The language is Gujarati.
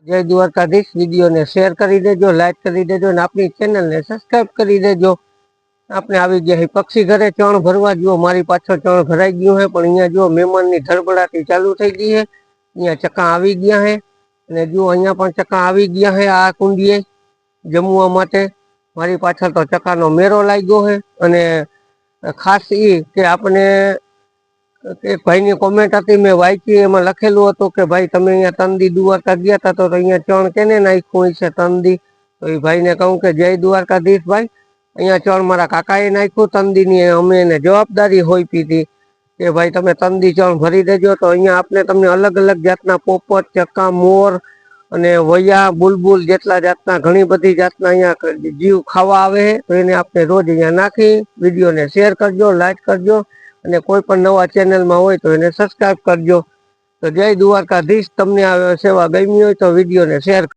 જય દ્વારકાધીશ। વિડીયોને શેર કરી દેજો, લાઈક કરી દેજો અને આપણી ચેનલને સબસ્ક્રાઈબ કરી દેજો। આપણે આવી ગયા પક્ષી ઘરે ચણ ભરવા। જુઓ મારી પાછળ ચણ ભરાઈ ગયું છે, પણ અહીંયા જુઓ મહેમાનની ધડબડાટી ચાલુ થઈ ગઈ છે। અહીંયા ચકા આવી ગયા છે અને જુઓ અહીંયા પણ ચકા આવી ગયા છે આ કુંડીએ જમવા માટે। મારી પાછળ તો ચકાનો મેરો લાગ્યો છે। અને ખાસ એ કે આપણે એક ભાઈની કોમેન્ટ હતી, મેં વાંચી, એમાં લખેલું હતું કે ભાઈ તમે અહીંયા તંદી દ્વારકા ગયા હતા તો અહીંયા ચણ કેને નાખ્યું હોય છે તંદી? તો એ ભાઈને કહું કે જય દ્વારકાધીશ ભાઈ, અહીંયા ચણ મારા કાકાએ નાખ્યું તંદીની, અમે એને જવાબદારી હોઈપી હતી કે ભાઈ તમે તંદી ચણ ભરી દેજો। તો અહીંયા આપણે તમને અલગ અલગ જાતના પોપટ, ચકા, મોર અને વયા, બુલબુલ જેટલા જાતના ઘણી બધી જાતના અહીંયા જીવ ખાવા આવે છે। તો એને આપણે રોજ અહીંયા નાખી। વિડીયોને શેર કરજો, લાઈક કરજો અને કોઈ પણ નવા ચેનલમાં હોય તો એને સબસ્ક્રાઈબ કરજો। તો જય દ્વારકાધીશ। તમને આ સેવા ગમી હોય તો વિડીયોને શેર